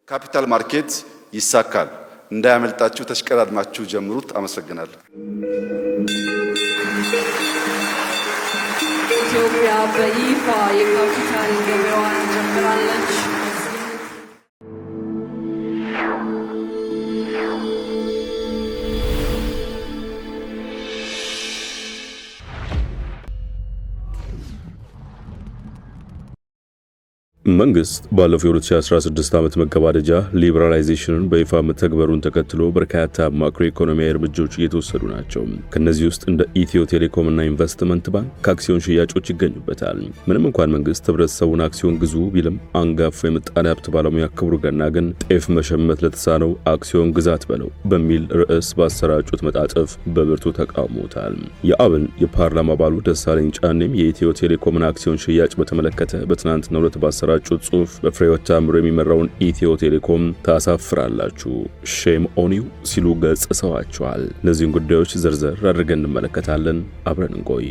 ካፒታል ማርኬት ይሳካል። እንዳያመልጣችሁ ተሽቀዳድማችሁ ጀምሩት። አመሰግናለሁ። ኢትዮጵያ በይፋ የካፒታል ገበያዋን ጀምራለች። መንግስት ባለፈው 2016 ዓመት መገባደጃ ሊበራላይዜሽንን በይፋ መተግበሩን ተከትሎ በርካታ ማክሮ ኢኮኖሚያዊ እርምጃዎች እየተወሰዱ ናቸው። ከነዚህ ውስጥ እንደ ኢትዮ ቴሌኮም እና ኢንቨስትመንት ባንክ ከአክሲዮን ሽያጮች ይገኙበታል። ምንም እንኳን መንግስት ህብረተሰቡን አክሲዮን ግዙ ቢልም አንጋፋው የምጣኔ ሀብት ባለሙያ ክቡር ገና ግን ጤፍ መሸመት ለተሳነው አክሲዮን ግዛት በለው በሚል ርዕስ ባሰራጩት መጣጥፍ በብርቱ ተቃውሞታል። የአብን የፓርላማ አባሉ ደሳለኝ ጫኔም የኢትዮ ቴሌኮምን አክሲዮን ሽያጭ በተመለከተ በትናንትናው ዕለት ባሰራጩት ጽሑፍ በፍሬሕይወት ታምሩ የሚመራውን ኢትዮ ቴሌኮም ታሳፍራላችሁ፣ ሼም ኦኒው ሲሉ ገጽጸዋቸዋል። እነዚህን ጉዳዮች ዝርዝር አድርገን እንመለከታለን። አብረን እንቆይ።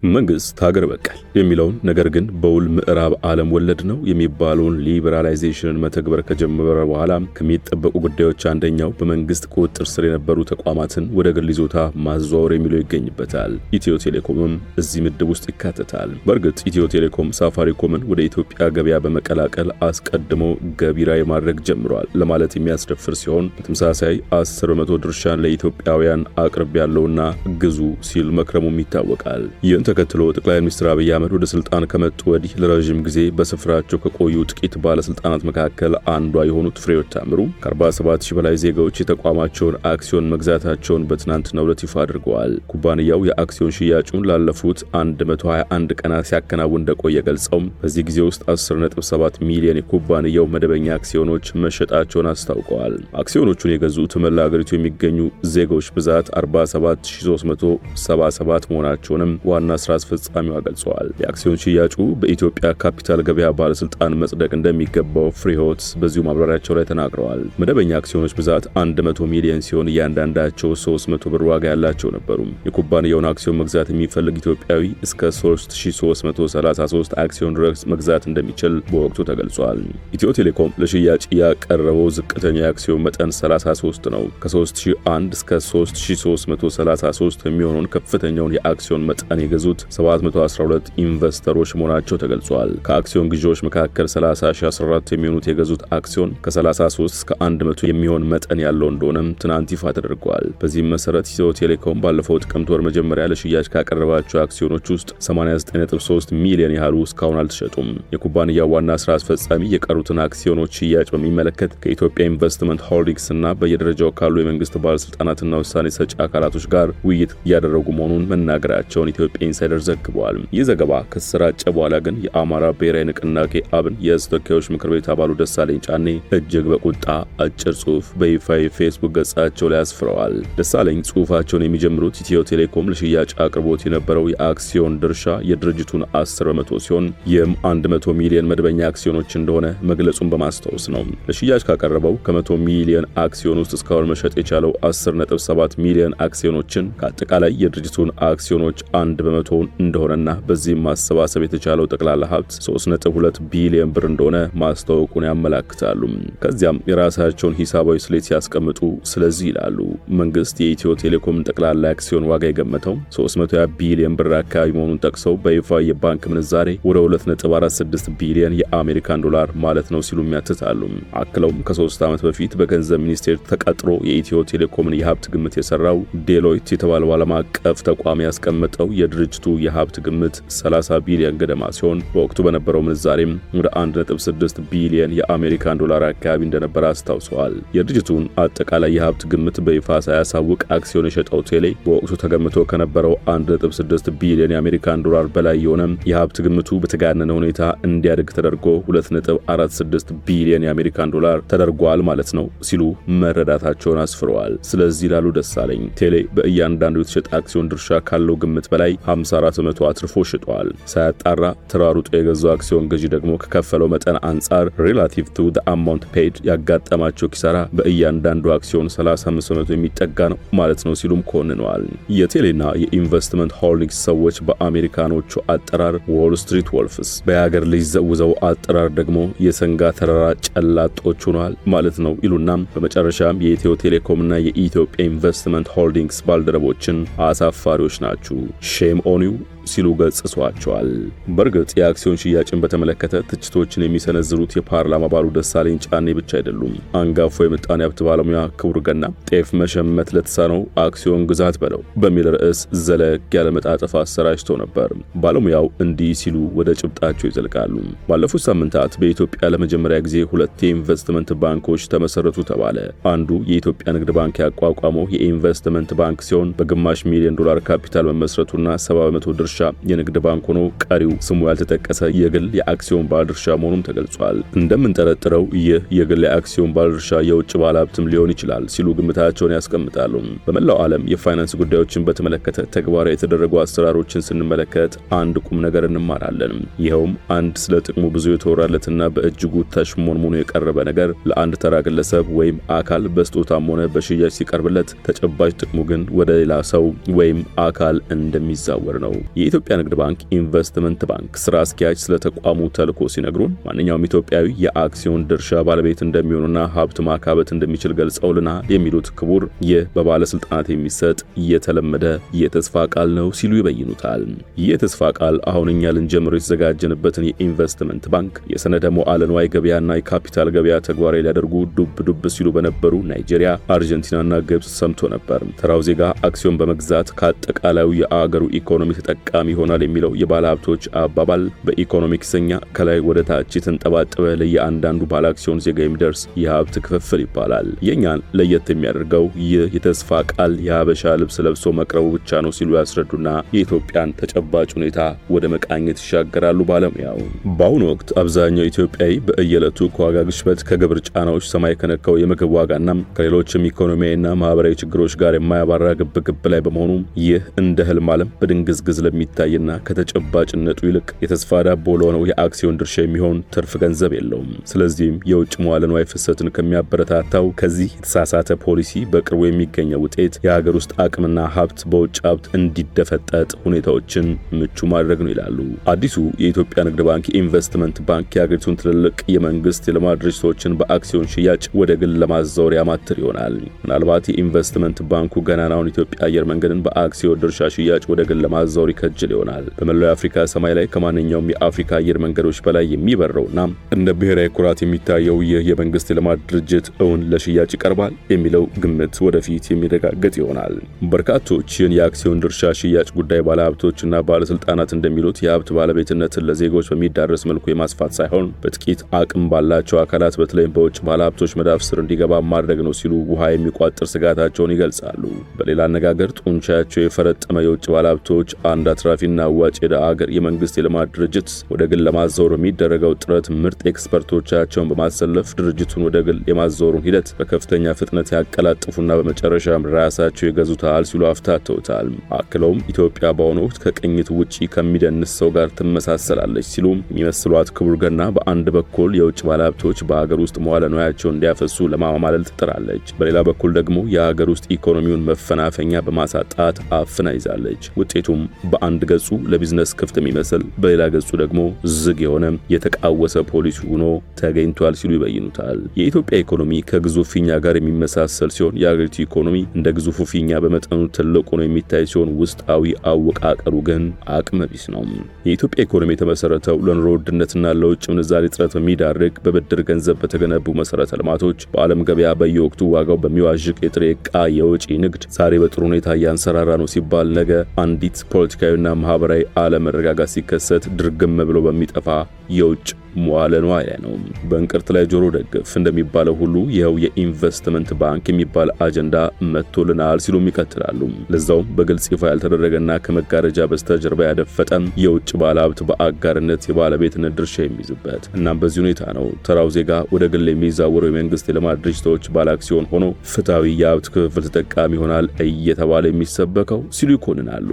መንግስት ሀገር በቀል የሚለውን ነገር ግን በውል ምዕራብ ዓለም ወለድ ነው የሚባለውን ሊበራላይዜሽንን መተግበር ከጀመረ በኋላ ከሚጠበቁ ጉዳዮች አንደኛው በመንግስት ቁጥጥር ስር የነበሩ ተቋማትን ወደ ግል ይዞታ ማዘዋወር የሚለው ይገኝበታል። ኢትዮ ቴሌኮምም እዚህ ምድብ ውስጥ ይካተታል። በእርግጥ ኢትዮ ቴሌኮም ሳፋሪኮምን ወደ ኢትዮጵያ ገበያ በመቀላቀል አስቀድሞ ገቢራዊ ማድረግ ጀምሯል ለማለት የሚያስደፍር ሲሆን በተመሳሳይ 10% ድርሻን ለኢትዮጵያውያን አቅርብ ያለውና ግዙ ሲል መክረሙም ይታወቃል። ተከትሎ ጠቅላይ ሚኒስትር አብይ አህመድ ወደ ስልጣን ከመጡ ወዲህ ለረጅም ጊዜ በስፍራቸው ከቆዩ ጥቂት ባለስልጣናት መካከል አንዷ የሆኑት ፍሬሕይወት ታምሩ ከ47,000 በላይ ዜጋዎች የተቋማቸውን አክሲዮን መግዛታቸውን በትናንትናው ዕለት ይፋ አድርገዋል። ኩባንያው የአክሲዮን ሽያጩን ላለፉት 121 ቀናት ሲያከናውን እንደቆየ ገልጸው በዚህ ጊዜ ውስጥ 10.7 ሚሊዮን የኩባንያው መደበኛ አክሲዮኖች መሸጣቸውን አስታውቀዋል። አክሲዮኖቹን የገዙት መላ ሀገሪቱ የሚገኙ ዜጎች ብዛት 47,377 መሆናቸውንም ዋና ስራ አስፈጻሚው ገልጸዋል። የአክሲዮን ሽያጩ በኢትዮጵያ ካፒታል ገበያ ባለስልጣን መጽደቅ እንደሚገባው ፍሬሕይወት በዚሁ ማብራሪያቸው ላይ ተናግረዋል። መደበኛ አክሲዮኖች ብዛት 100 ሚሊዮን ሲሆን እያንዳንዳቸው 300 ብር ዋጋ ያላቸው ነበሩ። የኩባንያውን አክሲዮን መግዛት የሚፈልግ ኢትዮጵያዊ እስከ 3333 አክሲዮን ድረስ መግዛት እንደሚችል በወቅቱ ተገልጿል። ኢትዮ ቴሌኮም ለሽያጭ ያቀረበው ዝቅተኛ የአክሲዮን መጠን 33 ነው። ከ3001 እስከ 3333 የሚሆነውን ከፍተኛውን የአክሲዮን መጠን የገዙት 712 ኢንቨስተሮች መሆናቸው ተገልጿል። ከአክሲዮን ግዢዎች መካከል 30,014 የሚሆኑት የገዙት አክሲዮን ከ33 እስከ 100 የሚሆን መጠን ያለው እንደሆነም ትናንት ይፋ ተደርጓል። በዚህም መሰረት ኢትዮ ቴሌኮም ባለፈው ጥቅምት ወር መጀመሪያ ለሽያጭ ካቀረባቸው አክሲዮኖች ውስጥ 89.3 ሚሊዮን ያህሉ እስካሁን አልተሸጡም። የኩባንያው ዋና ስራ አስፈጻሚ የቀሩትን አክሲዮኖች ሽያጭ በሚመለከት ከኢትዮጵያ ኢንቨስትመንት ሆልዲንግስ እና በየደረጃው ካሉ የመንግስት ባለስልጣናትና ውሳኔ ሰጪ አካላቶች ጋር ውይይት እያደረጉ መሆኑን መናገራቸውን ኢትዮጵያ ኢንሳይደር ዘግቧል። ይህ ዘገባ ከተሰራጨ በኋላ ግን የአማራ ብሔራዊ ንቅናቄ አብን የሕዝብ ተወካዮች ምክር ቤት አባሉ ደሳለኝ ጫኔ እጅግ በቁጣ አጭር ጽሑፍ በይፋ የፌስቡክ ገጻቸው ላይ አስፍረዋል። ደሳለኝ ጽሑፋቸውን የሚጀምሩት ኢትዮ ቴሌኮም ለሽያጭ አቅርቦት የነበረው የአክሲዮን ድርሻ የድርጅቱን 10% ሲሆን ይህም 100 ሚሊዮን መደበኛ አክሲዮኖች እንደሆነ መግለጹን በማስታወስ ነው። ለሽያጭ ካቀረበው ከ100 ሚሊዮን አክሲዮን ውስጥ እስካሁን መሸጥ የቻለው 10.7 ሚሊዮን አክሲዮኖችን ከአጠቃላይ የድርጅቱን አክሲዮኖች 1% እንደሆነና በዚህም ማሰባሰብ የተቻለው ጠቅላላ ሀብት 3.2 ቢሊዮን ብር እንደሆነ ማስታወቁን ያመለክታሉ። ከዚያም የራሳቸውን ሂሳባዊ ስሌት ሲያስቀምጡ ስለዚህ ይላሉ። መንግስት የኢትዮ ቴሌኮም ጠቅላላ አክሲዮን ዋጋ የገመተው 300 ቢሊዮን ብር አካባቢ መሆኑን ጠቅሰው በይፋ የባንክ ምንዛሬ ወደ 2.46 ቢሊዮን የአሜሪካን ዶላር ማለት ነው ሲሉ ያትታሉ። አክለውም ከ3 ዓመት በፊት በገንዘብ ሚኒስቴር ተቀጥሮ የኢትዮ ቴሌኮምን የሀብት ግምት የሰራው ዴሎይት የተባለው ዓለም አቀፍ ተቋም ያስቀመጠው የድርጅቱ የሀብት ግምት 30 ቢሊዮን ገደማ ሲሆን በወቅቱ በነበረው ምንዛሬም ወደ 1.6 ቢሊዮን የአሜሪካን ዶላር አካባቢ እንደነበረ አስታውሰዋል። የድርጅቱን አጠቃላይ የሀብት ግምት በይፋ ሳያሳውቅ አክሲዮን የሸጠው ቴሌ በወቅቱ ተገምቶ ከነበረው 1.6 ቢሊዮን የአሜሪካን ዶላር በላይ የሆነ የሀብት ግምቱ በተጋነነ ሁኔታ እንዲያድግ ተደርጎ 2.46 ቢሊዮን የአሜሪካን ዶላር ተደርጓል ማለት ነው ሲሉ መረዳታቸውን አስፍረዋል። ስለዚህ ላሉ ደሳለኝ ቴሌ በእያንዳንዱ የተሸጠ አክሲዮን ድርሻ ካለው ግምት በላይ 54 በመቶ አትርፎ ሽጧል። ሳያጣራ ተራሩጦ የገዛው አክሲዮን ገዢ ደግሞ ከከፈለው መጠን አንጻር ሪላቲቭ ቱ the amount paid ያጋጠማቸው ኪሳራ በእያንዳንዱ አክሲዮን 35 በመቶ የሚጠጋ ነው ማለት ነው ሲሉም ኮንነዋል። የቴሌና የኢንቨስትመንት ሆልዲንግስ ሰዎች በአሜሪካኖቹ አጠራር ዎል ስትሪት ወልፍስ በሀገር ልጅ ዘውዘው አጠራር ደግሞ የሰንጋ ተራራ ጨላጦች ሆኗል ማለት ነው ይሉና በመጨረሻም የኢትዮ ቴሌኮምና የኢትዮጵያ ኢንቨስትመንት ሆልዲንግስ ባልደረቦችን አሳፋሪዎች ናችሁ ሼም ኦን ዩ ሲሉ ገጽጿቸዋል። በርግጥ የአክሲዮን ሽያጭን በተመለከተ ትችቶችን የሚሰነዝሩት የፓርላማ አባሉ ደሳለኝ ጫኔ ብቻ አይደሉም። አንጋፋው የምጣኔ ሀብት ባለሙያ ክቡር ገና ጤፍ መሸመት ለተሳነው አክሲዮን ግዛት በለው በሚል ርዕስ ዘለግ ያለ መጣጥፍ አሰራጭተው ነበር። ባለሙያው እንዲህ ሲሉ ወደ ጭብጣቸው ይዘልቃሉ። ባለፉት ሳምንታት በኢትዮጵያ ለመጀመሪያ ጊዜ ሁለት የኢንቨስትመንት ባንኮች ተመሰረቱ ተባለ። አንዱ የኢትዮጵያ ንግድ ባንክ ያቋቋመው የኢንቨስትመንት ባንክ ሲሆን በግማሽ ሚሊዮን ዶላር ካፒታል መመስረቱና 70% ድርሻ የንግድ ባንክ ሆኖ ቀሪው ስሙ ያልተጠቀሰ የግል የአክሲዮን ባለድርሻ መሆኑም ተገልጿል። እንደምንጠረጥረው ይህ የግል የአክሲዮን ባለድርሻ የውጭ ባለሀብትም ሊሆን ይችላል ሲሉ ግምታቸውን ያስቀምጣሉ። በመላው ዓለም የፋይናንስ ጉዳዮችን በተመለከተ ተግባራዊ የተደረጉ አሰራሮችን ስንመለከት አንድ ቁም ነገር እንማራለን። ይኸውም አንድ ስለ ጥቅሙ ብዙ የተወራለትና በእጅጉ ተሽሞንሙኖ የቀረበ ነገር ለአንድ ተራ ግለሰብ ወይም አካል በስጦታም ሆነ በሽያጭ ሲቀርብለት ተጨባጭ ጥቅሙ ግን ወደ ሌላ ሰው ወይም አካል እንደሚዛወር ነው። የኢትዮጵያ ንግድ ባንክ ኢንቨስትመንት ባንክ ስራ አስኪያጅ ስለ ተቋሙ ተልዕኮ ሲነግሩን ማንኛውም ኢትዮጵያዊ የአክሲዮን ድርሻ ባለቤት እንደሚሆኑና ሀብት ማካበት እንደሚችል ገልጸውልናል የሚሉት ክቡር ይህ በባለስልጣናት የሚሰጥ የተለመደ የተስፋ ቃል ነው ሲሉ ይበይኑታል። ይህ የተስፋ ቃል አሁን እኛ ልንጀምረው የተዘጋጀንበትን የኢንቨስትመንት ባንክ የሰነደ መዋዕለ ንዋይ ገበያና የካፒታል ገበያ ተግባራዊ ሊያደርጉ ዱብ ሲሉ በነበሩ ናይጄሪያ፣ አርጀንቲናና ግብጽ ሰምቶ ነበር። ተራው ዜጋ አክሲዮን በመግዛት ከአጠቃላዩ የአገሩ ኢኮኖሚ ተጠቃሚ ይሆናል የሚለው የባለ ሀብቶች አባባል በኢኮኖሚክስኛ ከላይ ወደ ታች የተንጠባጠበ ለየአንዳንዱ ባለ አክሲዮን ዜጋ የሚደርስ የሀብት ክፍፍል ይባላል። የኛን ለየት የሚያደርገው ይህ የተስፋ ቃል የሀበሻ ልብስ ለብሶ መቅረቡ ብቻ ነው ሲሉ ያስረዱና የኢትዮጵያን ተጨባጭ ሁኔታ ወደ መቃኘት ይሻገራሉ። ባለሙያው በአሁኑ ወቅት አብዛኛው ኢትዮጵያዊ በእየለቱ ከዋጋ ግሽበት፣ ከግብር ጫናዎች፣ ሰማይ ከነካው የምግብ ዋጋና ከሌሎችም ኢኮኖሚያዊና ማህበራዊ ችግሮች ጋር የማያባራ ግብግብ ላይ በመሆኑ ይህ እንደ ህልም ዓለም በድንግዝግዝ ለሚታይና ከተጨባጭነቱ ይልቅ የተስፋ ዳቦ ለሆነው የአክሲዮን ድርሻ የሚሆን ትርፍ ገንዘብ የለውም። ስለዚህም የውጭ መዋለ ንዋይ ፍሰትን ከሚያበረታታው ከዚህ የተሳሳተ ፖሊሲ በቅርቡ የሚገኘው ውጤት የሀገር ውስጥ አቅምና ሀብት በውጭ ሀብት እንዲደፈጠጥ ሁኔታዎችን ምቹ ማድረግ ነው ይላሉ። አዲሱ የኢትዮጵያ ንግድ ባንክ የኢንቨስትመንት ባንክ የሀገሪቱን ትልልቅ የመንግስት የልማት ድርጅቶችን በአክሲዮን ሽያጭ ወደ ግል ለማዛወር ያማትር ይሆናል። ምናልባት የኢንቨስትመንት ባንኩ ገናናውን ኢትዮጵያ አየር መንገድን በአክሲዮን ድርሻ ሽያጭ ወደ ግል ለማዛወር ይከጅል ይሆናል። በመላው የአፍሪካ ሰማይ ላይ ከማንኛውም የአፍሪካ አየር መንገዶች በላይ የሚበረውና እንደ ብሔራዊ ኩራት የሚታየው ይህ የመንግስት የልማት ድርጅት እውን ለሽያጭ ይቀርባል የሚለው ግምት ወደፊት የሚረጋገጥ ይሆናል። በርካቶች ይህን የአክሲዮን ድርሻ ሽያጭ ጉዳይ ባለሀብቶችና ባለስልጣናት እንደሚሉት የሀብት ባለቤትነትን ለዜጎች በሚዳረስ መልኩ የማስፋት ሳይሆን በጥቂት አቅም ባላቸው አካላት በተለይም በውጭ ባለሀብቶች መዳፍ ስር እንዲገባ ማድረግ ነው ሲሉ ውሃ የሚቋጥር ስጋታቸውን ይገልጻሉ። በሌላ አነጋገር ጡንቻቸው የፈረጠመ የውጭ ባለሀብቶች አንድ አትራፊና አዋጭ የአገር የመንግስት የልማት ድርጅት ወደ ግል ለማዛወር የሚደረገው ጥረት ምርጥ ኤክስፐርቶቻቸውን በማሰለፍ ድርጅቱን ወደ ግል የማዛወሩን ሂደት በከፍተኛ ፍጥነት ያቀላጥፉና በመጨረሻም ራሳቸው ይገዙታል ሲሉ አፍታተውታል። አክለውም ኢትዮጵያ በአሁኑ ወቅት ከቅኝት ውጪ ከሚደንስ ሰው ጋር ትመሳሰላለች ሲሉ የሚመስሏት ክቡር ገና በአንድ በኩል የውጭ ባለሀብቶች በሀገር ውስጥ መዋለ ንዋያቸውን እንዲያፈሱ ለማማለል ትጥራለች። በሌላ በኩል ደግሞ የሀገር ውስጥ ኢኮኖሚውን መፈናፈኛ በማሳጣት አፍና ይዛለች። ውጤቱም በአንድ ገጹ ለቢዝነስ ክፍት የሚመስል በሌላ ገጹ ደግሞ ዝግ የሆነ የተቃወሰ ፖሊሲ ሆኖ ተገኝቷል ሲሉ ይበይኑታል። የኢትዮጵያ ኢኮኖሚ ከግዙፍ ፊኛ ጋር የሚመሳሰል ሲሆን የሀገሪቱ ኢኮኖሚ እንደ ግዙፉ ፊኛ በመጠኑ ትልቅ ሆኖ የሚታይ ሲሆን ውስጣዊ አወቃቀሩ ግን አቅመ ቢስ ነው። የኢትዮጵያ ኢኮኖሚ የተመሰረተው ለኑሮ ውድነትና ለውጭ ምንዛሪ እጥረት በሚዳርግ በብድር ገንዘብ በተገነቡ መሰረተ ልማቶች በዓለም ገበያ በየወቅቱ ዋጋው በሚዋዥቅ የጥሬ ዕቃ የውጪ ንግድ ዛሬ በጥሩ ሁኔታ እያንሰራራ ነው ሲባል ነገ አንዲት ፖለቲካዊና ማህበራዊ አለመረጋጋት ሲከሰት ድርግም ብሎ በሚጠፋ የውጭ መዋለ ንዋይ ላይ ነው። በእንቅርት ላይ ጆሮ ደግፍ እንደሚባለው ሁሉ ይኸው የኢንቨስትመንት ባንክ የሚባል አጀንዳ መጥቶልናል ሲሉም ይቀጥላሉ። ለዛውም በግልጽ ይፋ ያልተደረገና ከመጋረጃ በስተጀርባ ያደፈጠ የውጭ ባለሀብት በአጋርነት የባለቤትነት ድርሻ የሚይዝበት። እናም በዚህ ሁኔታ ነው ተራው ዜጋ ወደ ግል የሚዛወሩ የመንግስት የልማት ድርጅቶች ባለአክሲዮን ሆኖ ፍትሃዊ የሀብት ክፍፍል ተጠቃሚ ይሆናል እየተባለ የሚሰበከው ሲሉ ይኮንናሉ።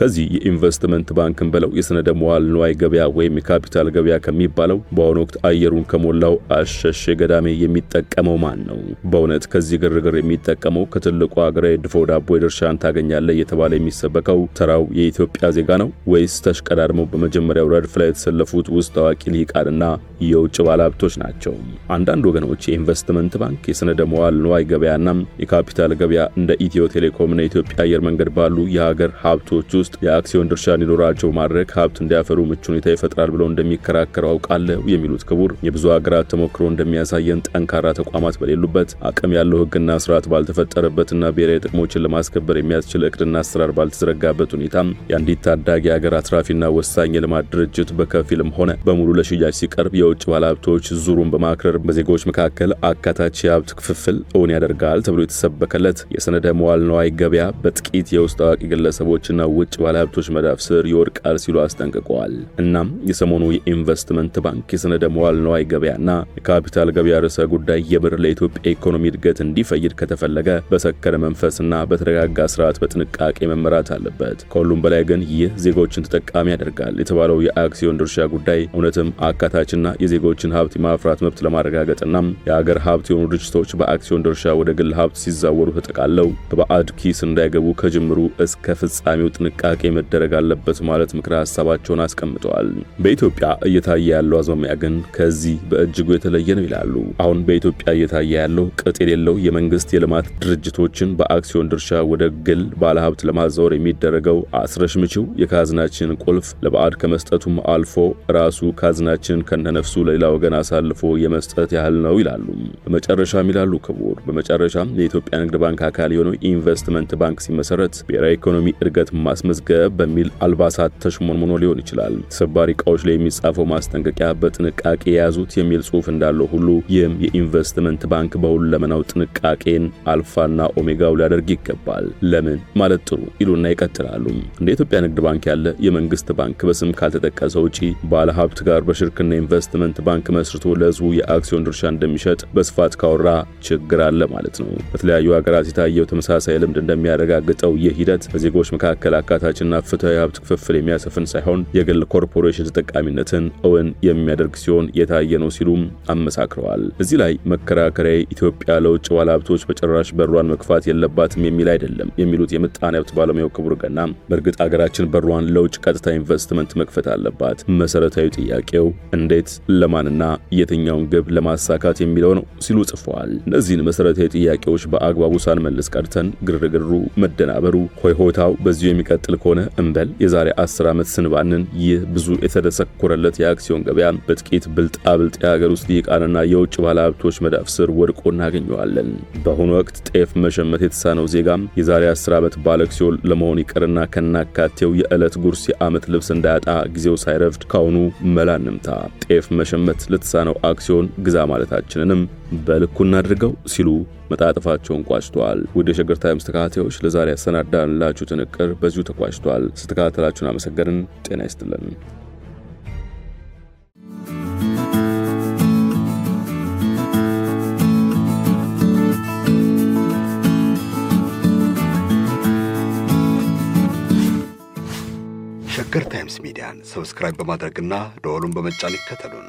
ከዚህ የኢንቨስትመንት ባንክን በለው የሰነደ መዋዕለ ንዋይ ገበያ ወይም የካፒታል ገበያ ከሚባለው በአሁኑ ወቅት አየሩን ከሞላው አሸሼ ገዳሜ የሚጠቀመው ማን ነው? በእውነት ከዚህ ግርግር የሚጠቀመው ከትልቁ ሀገራዊ ድፎ ዳቦ ድርሻን ታገኛለህ እየተባለ የሚሰበከው ተራው የኢትዮጵያ ዜጋ ነው ወይስ ተሽቀዳድመው በመጀመሪያው ረድፍ ላይ የተሰለፉት ውስጥ ታዋቂ ልሂቃንና የውጭ ባለሀብቶች ናቸው? አንዳንድ ወገኖች የኢንቨስትመንት ባንክ የሰነደ መዋዕለ ንዋይ ገበያና የካፒታል ገበያ እንደ ኢትዮ ቴሌኮምና የኢትዮጵያ አየር መንገድ ባሉ የሀገር ሀብቶች ውስጥ የአክሲዮን ድርሻ እንዲኖራቸው ማድረግ ሀብት እንዲያፈሩ ምቹ ሁኔታ ይፈጥራል ብለው እንደሚከራከሩ አውቃለሁ የሚሉት ክቡር የብዙ ሀገራት ተሞክሮ እንደሚያሳየን ጠንካራ ተቋማት በሌሉበት አቅም ያለው ሕግና ስርዓት ባልተፈጠረበትና ብሔራዊ ጥቅሞችን ለማስከበር የሚያስችል እቅድና አሰራር ባልተዘረጋበት ሁኔታ የአንዲት ታዳጊ ሀገር አትራፊና ወሳኝ የልማት ድርጅት በከፊልም ሆነ በሙሉ ለሽያጭ ሲቀርብ የውጭ ባለሀብቶች ዙሩን በማክረር በዜጎች መካከል አካታች የሀብት ክፍፍል እውን ያደርጋል ተብሎ የተሰበከለት የሰነደ መዋዕለ ንዋይ ገበያ በጥቂት የውስጥ ታዋቂ ግለሰቦችና ውጭ ባለሀብቶች መዳፍ ስር ይወድቃል ሲሉ አስጠንቅቀዋል። እናም የሰሞኑ የኢንቨስትመንት ባንክ የሰነደ መዋዕለ ንዋይ ገበያና የካፒታል ገበያ ርዕሰ ጉዳይ የብር ለኢትዮጵያ ኢኮኖሚ እድገት እንዲፈይድ ከተፈለገ በሰከነ መንፈስና በተረጋጋ ስርዓት በጥንቃቄ መመራት አለበት። ከሁሉም በላይ ግን ይህ ዜጎችን ተጠቃሚ ያደርጋል የተባለው የአክሲዮን ድርሻ ጉዳይ እውነትም አካታችና የዜጎችን ሀብት የማፍራት መብት ለማረጋገጥና የሀገር ሀብት የሆኑ ድርጅቶች በአክሲዮን ድርሻ ወደ ግል ሀብት ሲዛወሩ ተጠቃለው በባዕድ ኪስ እንዳይገቡ ከጅምሩ እስከ ፍጻሜው ጥንቃቄ መደረግ አለበት ማለት ምክረ ሀሳባቸውን አስቀምጠዋል። በኢትዮጵያ እየታየ ያለው አዝማሚያ ግን ከዚህ በእጅጉ የተለየ ነው ይላሉ። አሁን በኢትዮጵያ እየታየ ያለው ቅጥ የሌለው የመንግስት የልማት ድርጅቶችን በአክሲዮን ድርሻ ወደ ግል ባለሀብት ለማዛወር የሚደረገው አስረሽምችው የካዝናችን ቁልፍ ለባዕድ ከመስጠቱም አልፎ ራሱ ካዝናችን ከነነፍሱ ለሌላ ወገን አሳልፎ የመስጠት ያህል ነው ይላሉ። በመጨረሻም ይላሉ ክቡር በመጨረሻም የኢትዮጵያ ንግድ ባንክ አካል የሆነው ኢንቨስትመንት ባንክ ሲመሰረት ብሔራዊ ኢኮኖሚ እድገት ማስመዝገብ በሚል አልባሳት ተሽሞንሞኖ ሊሆን ይችላል። ተሰባሪ ዕቃዎች ላይ የሚጻፈው ማስጠንቀቂያ በጥንቃቄ የያዙት የሚል ጽሑፍ እንዳለው ሁሉ ይህም የኢንቨስትመንት ባንክ በሁለመናው ጥንቃቄን አልፋና ኦሜጋው ሊያደርግ ይገባል። ለምን ማለት ጥሩ ይሉና ይቀጥላሉ። እንደ ኢትዮጵያ ንግድ ባንክ ያለ የመንግስት ባንክ በስም ካልተጠቀሰው ውጪ ባለሀብት ጋር በሽርክና ኢንቨስትመንት ባንክ መስርቶ ለህዝቡ የአክሲዮን ድርሻ እንደሚሸጥ በስፋት ካወራ ችግር አለ ማለት ነው። በተለያዩ ሀገራት የታየው ተመሳሳይ ልምድ እንደሚያረጋግጠው ይህ ሂደት በዜጎች መካከል አካታችና ፍትሃዊ ሀብት ክፍፍል የሚያሰፍን ሳይሆን የግል ኮርፖሬሽን ተጠቃሚነትን እውን የሚያደርግ ሲሆን የታየ ነው ሲሉም አመሳክረዋል። እዚህ ላይ መከራከሪያ ኢትዮጵያ ለውጭ ባለሀብቶች በጭራሽ በሯን መክፋት የለባትም የሚል አይደለም የሚሉት የምጣኔ ሀብት ባለሙያው ክቡር ገና በእርግጥ ሀገራችን በሯን ለውጭ ቀጥታ ኢንቨስትመንት መክፈት አለባት። መሰረታዊ ጥያቄው እንዴት፣ ለማንና የትኛውን ግብ ለማሳካት የሚለው ነው ሲሉ ጽፈዋል። እነዚህን መሰረታዊ ጥያቄዎች በአግባቡ ሳንመልስ ቀርተን ግርግሩ፣ መደናበሩ፣ ሆይሆታው በዚሁ የሚቀጥል ከሆነ እንበል የዛሬ 10 ዓመት ስንባንን ይህ ብዙ የተደሰኮረለት የአክሲዮን ገበያ በጥቂት ብልጣብልጥ የሀገር ውስጥ ሊቃንና የውጭ ባለሀብቶች መዳፍ ስር ወድቆ እናገኘዋለን። በአሁኑ ወቅት ጤፍ መሸመት የተሳነው ዜጋም የዛሬ 10 ዓመት ባለአክሲዮን ለመሆን ይቀርና ከናካቴው የዕለት ጉርስ የዓመት ልብስ እንዳያጣ ጊዜው ሳይረፍድ ካሁኑ መላ እንምታ። ጤፍ መሸመት ለተሳነው አክሲዮን ግዛ ማለታችንንም በልኩ እናድርገው ሲሉ መጣጥፋቸውን ቋጭተዋል። ውድ የሸገር ታይምስ ተከታታዮች ለዛሬ ያሰናዳንላችሁ ጥንቅር በዚሁ ተቋጭቷል። ስትከታተላችሁን አመሰገንን። ጤና ይስጥልን። ሸገር ታይምስ ሚዲያን ሰብስክራይብ በማድረግና ደወሉን በመጫን ይከተሉን።